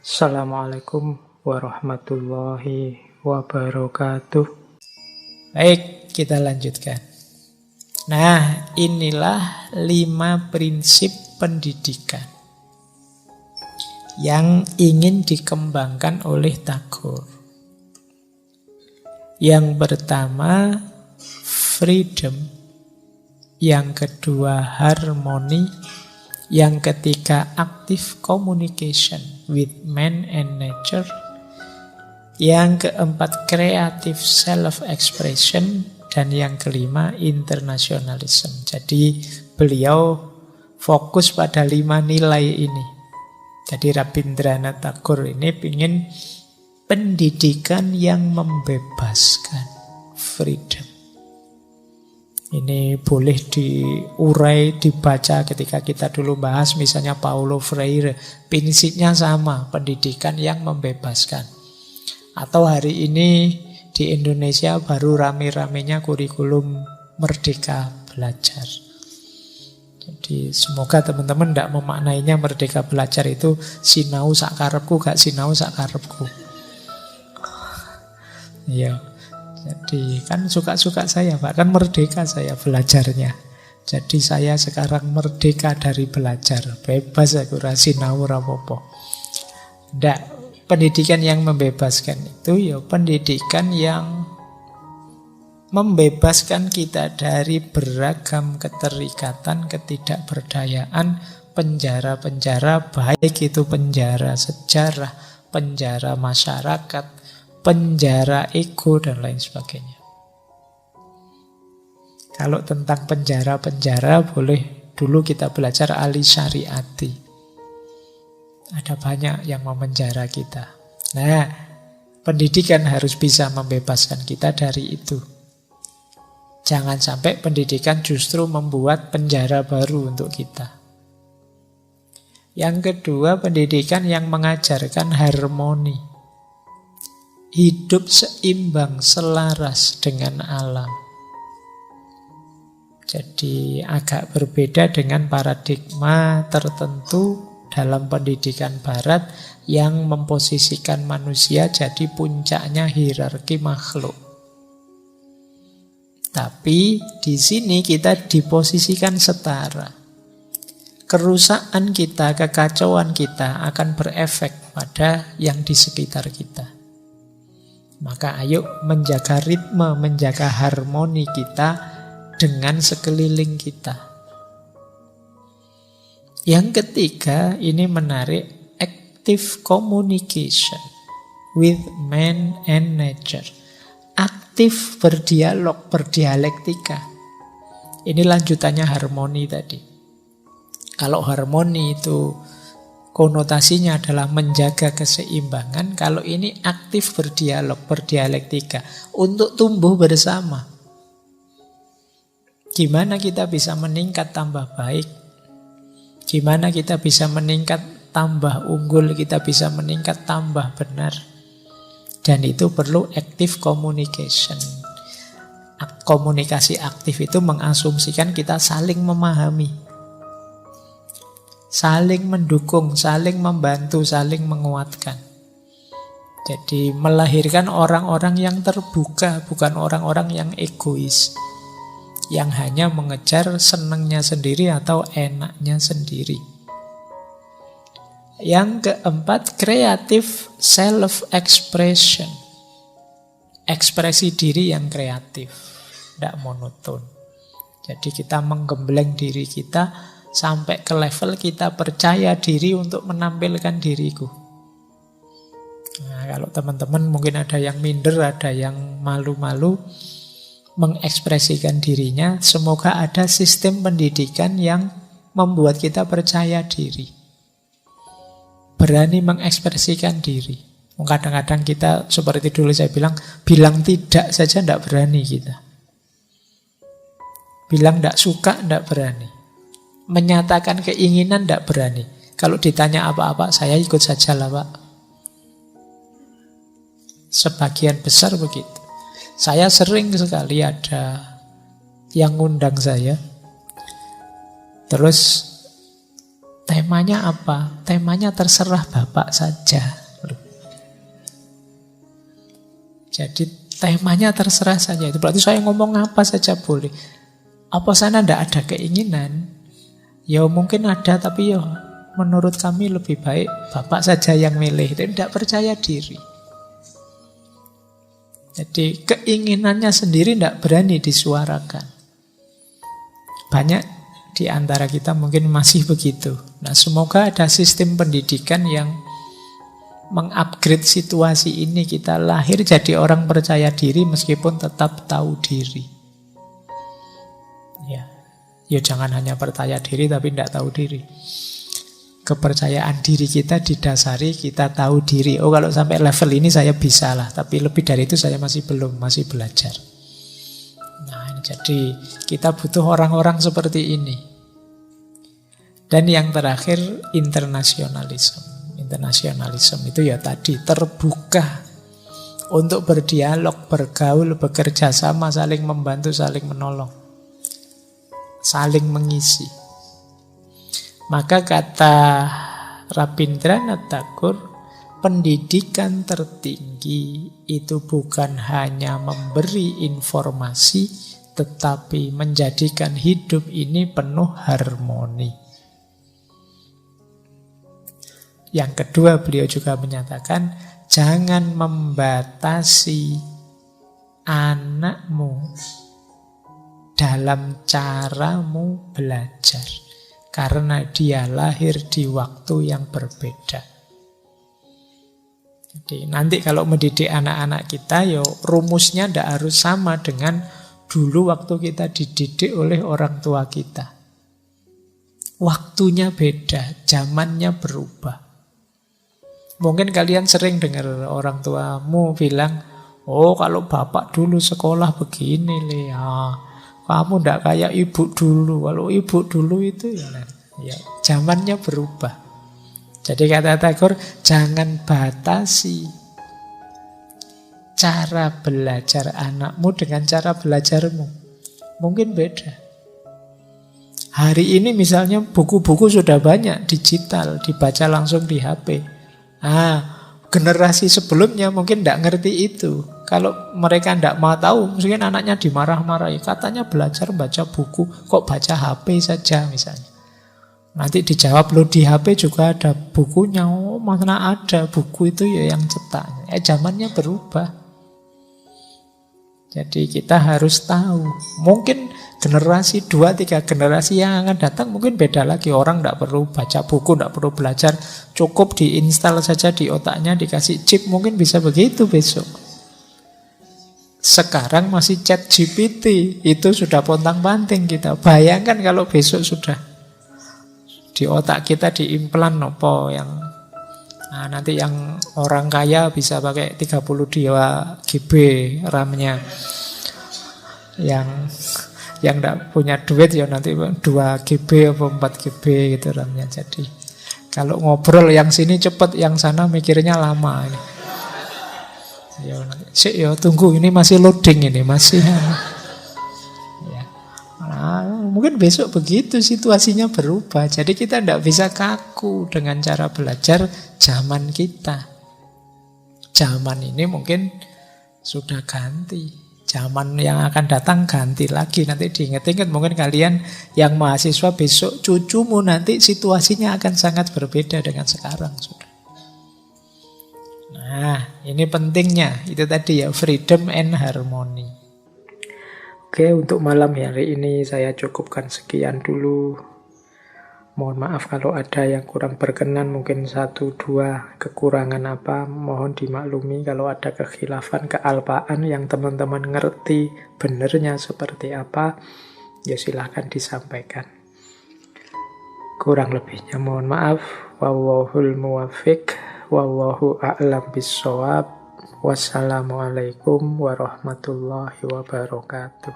Assalamualaikum warahmatullahi wabarakatuh. Baik, kita lanjutkan. Nah, inilah 5 prinsip pendidikan yang ingin dikembangkan oleh Tagore. Yang pertama, freedom. Yang kedua, harmony. Yang ketiga, active communication with man and nature. Yang keempat, creative self-expression. Dan yang kelima, internationalism. Jadi beliau fokus pada 5 nilai ini. Jadi Rabindranath Tagore ini ingin pendidikan yang membebaskan, freedom. Ini boleh diurai, dibaca ketika kita dulu bahas misalnya Paulo Freire. Prinsipnya sama, pendidikan yang membebaskan. Atau hari ini di Indonesia baru rame-ramenya kurikulum Merdeka Belajar. Jadi semoga teman-teman tidak memaknainya Merdeka Belajar itu sinau sak karepku, gak sinau sak karepku. Iya. Jadi kan suka-suka saya Pak, kan merdeka saya belajarnya. Jadi saya sekarang merdeka dari belajar, bebas aku rasinau rapopo. Ndak, pendidikan yang membebaskan itu ya pendidikan yang membebaskan kita dari beragam keterikatan, ketidakberdayaan, penjara-penjara, baik itu penjara sejarah, penjara masyarakat, penjara ego, dan lain sebagainya. Kalau tentang penjara-penjara, boleh dulu kita belajar Ali Syariati. Ada banyak yang memenjara kita. Nah, pendidikan harus bisa membebaskan kita dari itu. Jangan sampai pendidikan justru membuat penjara baru untuk kita. Yang kedua, pendidikan yang mengajarkan harmoni. Hidup seimbang, selaras dengan alam. Jadi agak berbeda dengan paradigma tertentu dalam pendidikan barat yang memposisikan manusia jadi puncaknya hierarki makhluk. Tapi di sini kita diposisikan setara. Kerusakan kita, kekacauan kita akan berefek pada yang di sekitar kita. Maka ayo menjaga ritme, menjaga harmoni kita dengan sekeliling kita. Yang ketiga, ini menarik, active communication with man and nature. Aktif berdialog, berdialektika. Ini lanjutannya harmoni tadi. Kalau harmoni itu konotasinya adalah menjaga keseimbangan. Kalau ini aktif berdialog, berdialektika untuk tumbuh bersama. Gimana kita bisa meningkat tambah baik? Gimana kita bisa meningkat tambah unggul? Kita bisa meningkat tambah benar. Dan itu perlu active communication. Komunikasi aktif itu mengasumsikan kita saling memahami, saling mendukung, saling membantu, saling menguatkan. Jadi melahirkan orang-orang yang terbuka, bukan orang-orang yang egois, yang hanya mengejar senangnya sendiri atau enaknya sendiri. Yang keempat, creative self-expression. Ekspresi diri yang kreatif, tidak monoton. Jadi kita menggembleng diri kita sampai ke level kita percaya diri untuk menampilkan diriku. Nah, kalau teman-teman mungkin ada yang minder, ada yang malu-malu mengekspresikan dirinya, semoga ada sistem pendidikan yang membuat kita percaya diri. Berani mengekspresikan diri. Kadang-kadang kita, seperti dulu saya bilang tidak saja tidak berani kita. Bilang tidak suka, tidak berani. Menyatakan keinginan tidak berani. Kalau ditanya apa-apa, saya ikut saja lah Pak. Sebagian besar begitu. Saya sering sekali ada yang ngundang saya, terus Temanya apa? Temanya terserah Bapak saja. Jadi temanya terserah saja. Itu berarti saya ngomong apa saja boleh. Apa sana tidak ada keinginan? Ya mungkin ada, tapi ya menurut kami lebih baik Bapak saja yang milih. Itu tidak percaya diri. Jadi keinginannya sendiri tidak berani disuarakan. Banyak di antara kita mungkin masih begitu. Nah, semoga ada sistem pendidikan yang mengupgrade situasi ini. Kita lahir jadi orang percaya diri meskipun tetap tahu diri. Ya jangan hanya percaya diri tapi tidak tahu diri. Kepercayaan diri kita didasari kita tahu diri. Oh, kalau sampai level ini saya bisa lah, tapi lebih dari itu saya masih belum, masih belajar. Nah, jadi kita butuh orang-orang seperti ini. Dan yang terakhir, internasionalisme. Internasionalisme itu ya tadi terbuka untuk berdialog, bergaul, bekerja sama, saling membantu, saling menolong, saling mengisi. Maka kata Rabindranath Tagore, pendidikan tertinggi itu bukan hanya memberi informasi, tetapi menjadikan hidup ini penuh harmoni. Yang kedua, beliau juga menyatakan, jangan membatasi anakmu dalam caramu belajar, karena dia lahir di waktu yang berbeda. Jadi nanti kalau mendidik anak-anak kita, ya rumusnya tidak harus sama dengan dulu waktu kita dididik oleh orang tua kita. Waktunya beda, zamannya berubah. Mungkin kalian sering dengar orang tuamu bilang, oh kalau bapak dulu sekolah begini ya, kamu tidak kayak ibu dulu. Kalau ibu dulu itu ya zamannya berubah. Jadi kata Tagore, jangan batasi cara belajar anakmu dengan cara belajarmu. Mungkin beda. Hari ini misalnya buku-buku sudah banyak digital, dibaca langsung di HP. Generasi sebelumnya mungkin tidak ngerti itu. Kalau mereka tidak mau tahu, mungkin anaknya dimarah-marahi. Katanya belajar baca buku, kok baca HP saja misalnya. Nanti dijawab, loh di HP juga ada bukunya. Oh, mana ada buku itu ya yang cetak. Zamannya berubah. Jadi kita harus tahu. Mungkin generasi 2-3 generasi yang akan datang mungkin beda lagi. Orang tidak perlu baca buku, tidak perlu belajar. Cukup diinstal saja di otaknya, dikasih chip, mungkin bisa begitu besok. Sekarang masih chat GPT, itu sudah pontang-panting kita. Bayangkan kalau besok sudah di otak kita diimplan apa yang nanti yang orang kaya bisa pakai 32 GB RAM-nya. Yang tidak punya duit ya nanti 2 GB atau 4 GB gitu RAM-nya. Jadi kalau ngobrol yang sini cepat, yang sana mikirnya lama ini. Ya tunggu, ini masih loading, ini masih ya. Mungkin besok begitu situasinya berubah. Jadi kita tidak bisa kaku dengan cara belajar zaman kita. Zaman ini mungkin sudah ganti. Zaman yang akan datang ganti lagi. Nanti diingat-ingat mungkin kalian yang mahasiswa besok, cucumu nanti situasinya akan sangat berbeda dengan sekarang. Nah, ini pentingnya. Itu tadi ya, freedom and harmony. Oke, untuk malam hari ini saya cukupkan sekian dulu. Mohon maaf kalau ada yang kurang berkenan, mungkin 1-2 kekurangan apa, mohon dimaklumi. Kalau ada kekhilafan, kealpaan yang teman-teman ngerti benernya seperti apa, ya silahkan disampaikan. Kurang lebihnya mohon maaf. Wallahul muwaffiq, wallahu a'lam bissawab. Wassalamualaikum warahmatullahi wabarakatuh.